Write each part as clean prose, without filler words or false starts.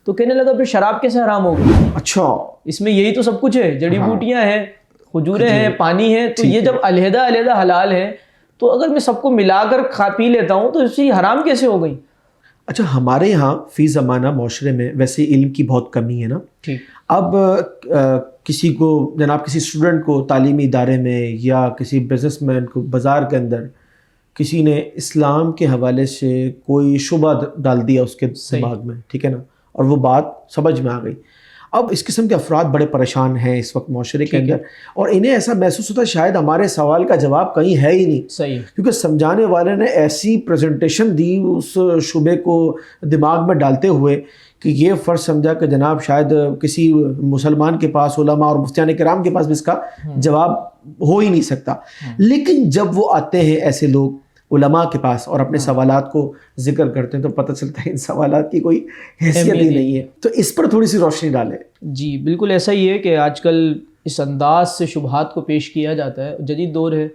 تو کہنے لگا پھر شراب کیسے حرام ہو گئی؟ اچھا اس میں یہی تو سب کچھ ہے، جڑی بوٹیاں ہیں، کھجوریں ہیں، پانی ہے، تو یہ جب علیحدہ علیحدہ حلال ہے تو اگر میں سب کو ملا کر کھا پی لیتا ہوں تو اس سے حرام کیسے ہو گئی؟ اچھا، ہمارے یہاں فی زمانہ معاشرے میں ویسے علم کی بہت کمی ہے نا. اب کسی کو جناب کسی اسٹوڈنٹ کو تعلیمی ادارے میں یا کسی بزنس مین کو بازار کے اندر کسی نے اسلام کے حوالے سے کوئی شبہ ڈال دیا اس کے دماغ میں، ٹھیک ہے نا، اور وہ بات سمجھ میں آ گئی. اب اس قسم کے افراد بڑے پریشان ہیں اس وقت معاشرے کے اندر، اور انہیں ایسا محسوس ہوتا ہے شاید ہمارے سوال کا جواب کہیں ہے ہی نہیں. صحیح. کیونکہ سمجھانے والے نے ایسی پریزنٹیشن دی اس شبے کو دماغ میں ڈالتے ہوئے کہ یہ فرض سمجھا کہ جناب شاید کسی مسلمان کے پاس، علماء اور مفتیان کرام کے پاس بھی اس کا جواب ہو ہی نہیں سکتا. لیکن جب وہ آتے ہیں ایسے لوگ علماء کے پاس اور اپنے سوالات کو ذکر کرتے ہیں تو پتہ چلتا ہے ان سوالات کی کوئی حیثیت ہی نہیں ہے. تو اس پر تھوڑی سی روشنی ڈالیں. جی بالکل ایسا ہی ہے کہ آج کل اس انداز سے شبہات کو پیش کیا جاتا ہے، جدید دور ہے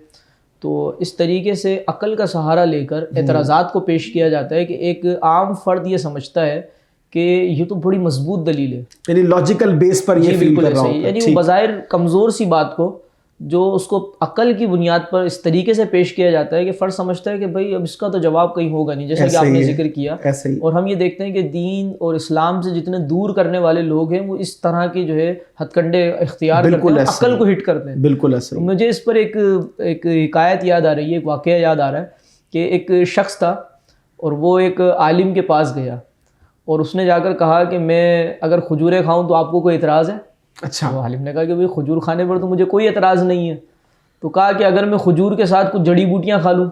تو اس طریقے سے عقل کا سہارا لے کر اعتراضات کو پیش کیا جاتا ہے کہ ایک عام فرد یہ سمجھتا ہے کہ یہ تو بڑی مضبوط دلیل ہے، یعنی لاجیکل بیس پر یہ فیل کر رہا ہوتا ہے. یعنی وہ بظاہر کمزور سی بات کو جو اس کو عقل کی بنیاد پر اس طریقے سے پیش کیا جاتا ہے کہ فرد سمجھتا ہے کہ بھائی اب اس کا تو جواب کہیں ہوگا نہیں، جیسا کہ آپ نے ذکر کیا. اور ہم یہ دیکھتے ہیں کہ دین اور اسلام سے جتنے دور کرنے والے لوگ ہیں وہ اس طرح کی جو ہے ہتھ کنڈے اختیار کرتے ہیں، عقل کو ہٹ کرتے ہیں. بالکل ایسا. مجھے اس پر ایک حکایت یاد آ رہی ہے، ایک واقعہ یاد آ رہا ہے کہ ایک شخص تھا اور وہ ایک عالم کے پاس گیا اور اس نے جا کر کہا کہ میں اگر کھجوریں کھاؤں تو آپ کو کوئی اعتراض ہے؟ اچھا. تو عالم نے کہا کہ بھئی کھجور کھانے پر تو مجھے کوئی اعتراض نہیں ہے. تو کہا کہ اگر میں کھجور کے ساتھ کچھ جڑی بوٹیاں کھا لوں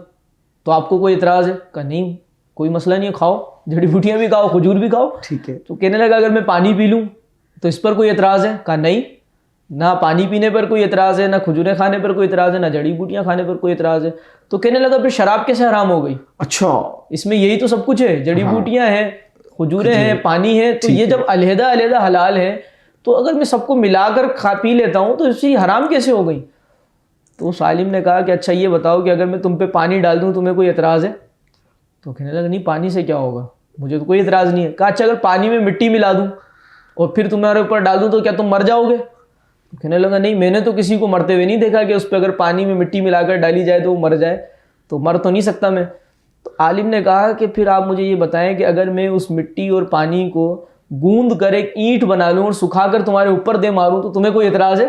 تو آپ کو کوئی اعتراض ہے؟ کہا نہیں کوئی مسئلہ نہیں ہے، کھاؤ، جڑی بوٹیاں بھی کھاؤ، کھجور بھی کھاؤ. ٹھیک ہے. تو کہنے لگا اگر میں پانی پی لوں تو اس پر کوئی اعتراض ہے؟ کہا نہیں، نہ پانی پینے پر کوئی اعتراض ہے، نہ کھجوریں کھانے پر کوئی اعتراض ہے، نہ جڑی بوٹیاں کھانے پر کوئی اعتراض ہے. تو کہنے لگا پھر شراب کیسے حرام ہو گئی؟ اچھا، اس میں یہی تو سب کچھ ہے، جڑی بوٹیاں ہیں، کھجوریں ہیں، پانی ہے، تو یہ جب علیحدہ علیحدہ حلال ہے تو اگر میں سب کو ملا کر کھا پی لیتا ہوں تو اس سے حرام کیسے ہو گئی؟ تو اس عالم نے کہا کہ اچھا یہ بتاؤ کہ اگر میں تم پہ پانی ڈال دوں تمہیں کوئی اعتراض ہے؟ تو کہنے لگا نہیں پانی سے کیا ہوگا، مجھے تو کوئی اعتراض نہیں ہے. کہا اچھا اگر پانی میں مٹی ملا دوں اور پھر تمہارے اوپر ڈال دوں تو کیا تم مر جاؤ گے؟ تو کہنے لگا نہیں میں نے تو کسی کو مرتے ہوئے نہیں دیکھا کہ اس پہ اگر پانی میں مٹی ملا کر ڈالی جائے تو وہ مر جائے، تو مر تو نہیں سکتا میں. تو عالم نے کہا کہ پھر آپ مجھے یہ بتائیں کہ اگر میں اس مٹی اور پانی کو گوندھ کر ایک اینٹ بنا لوں اور سکھا کر تمہارے اوپر دے ماروں تو تمہیں کوئی اعتراض ہے؟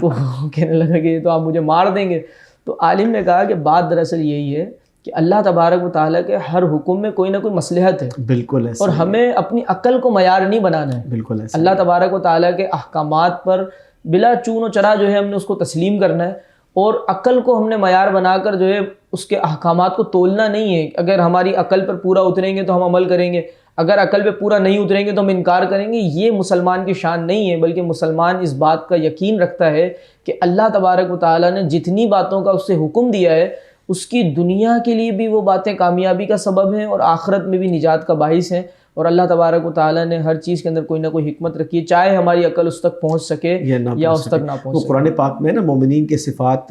تو کہنے لگا کہ تو آپ مجھے مار دیں گے. تو عالم نے کہا کہ بات دراصل یہی ہے کہ اللہ تبارک و تعالیٰ کے ہر حکم میں کوئی نہ کوئی مصلحت ہے. بالکل ایسا. اور ہمیں اپنی عقل کو معیار نہیں بنانا ہے. بالکل ایسا. اللہ تبارک و تعالیٰ کے احکامات پر بلا چون و چرا جو ہے ہم نے اس کو تسلیم کرنا ہے، اور عقل کو ہم نے معیار بنا کر جو ہے اس کے احکامات کو تولنا نہیں ہے. اگر ہماری عقل پر پورا اتریں گے تو ہم عمل کریں گے، اگر عقل پہ پورا نہیں اتریں گے تو ہم انکار کریں گے. یہ مسلمان کی شان نہیں ہے، بلکہ مسلمان اس بات کا یقین رکھتا ہے کہ اللہ تبارک و تعالیٰ نے جتنی باتوں کا اس سے حکم دیا ہے اس کی دنیا کے لیے بھی وہ باتیں کامیابی کا سبب ہیں اور آخرت میں بھی نجات کا باعث ہیں. اور اللہ تبارک و تعالیٰ نے ہر چیز کے اندر کوئی نہ کوئی حکمت رکھی ہے، چاہے ہماری عقل اس تک پہنچ سکے یا اس تک نہ پہنچ سکے. قرآن پاک میں نا مومنین کی صفات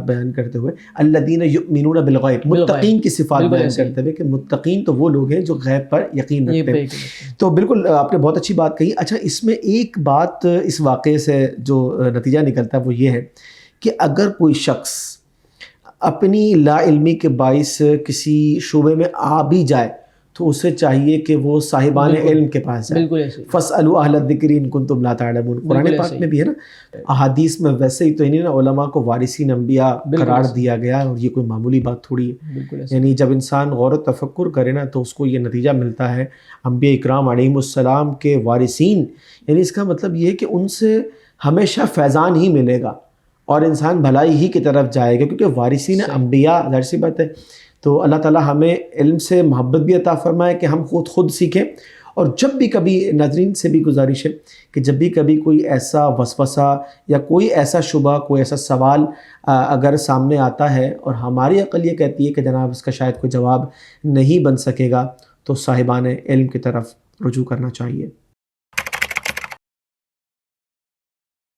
بیان کرتے ہوئے الذین یؤمنون بالغیب، متقین کی صفات بیان کرتے ہوئے کہ متقین تو وہ لوگ ہیں جو غیب پر یقین رکھتے ہیں. تو بالکل آپ نے بہت اچھی بات کہی. اچھا اس میں ایک بات اس واقعے سے جو نتیجہ نکلتا ہے وہ یہ ہے کہ اگر کوئی شخص اپنی لا علمی کے باعث کسی شعبے میں آ بھی جائے تو اسے چاہیے کہ وہ صاحبان علم کے پاس جائے. فَاسْأَلُوا أَهْلَ الذِّكْرِ إِن كُنتُمْ لَا تَعْلَمُونَ. قرآن پاک میں بھی ہے نا، احادیث میں ویسے ہی تو انہیں نا علماء کو وارثین انبیاء قرار دیا گیا، اور یہ کوئی معمولی بات تھوڑی ہے. یعنی جب انسان غور و تفکر کرے نا تو اس کو یہ نتیجہ ملتا ہے انبیاء اکرام علیہم السلام کے وارثین، یعنی اس کا مطلب یہ ہے کہ ان سے ہمیشہ فیضان ہی ملے گا اور انسان بھلائی ہی کی طرف جائے گا، کیونکہ وارثین انبیاء ظاہر سی بات ہے. تو اللہ تعالیٰ ہمیں علم سے محبت بھی عطا فرمائے کہ ہم خود سیکھیں. اور جب بھی کبھی ناظرین سے بھی گزارش ہے کہ جب بھی کبھی کوئی ایسا وسوسہ یا کوئی ایسا شبہ، کوئی ایسا سوال اگر سامنے آتا ہے اور ہماری عقل یہ کہتی ہے کہ جناب اس کا شاید کوئی جواب نہیں بن سکے گا، تو صاحبان علم کی طرف رجوع کرنا چاہیے.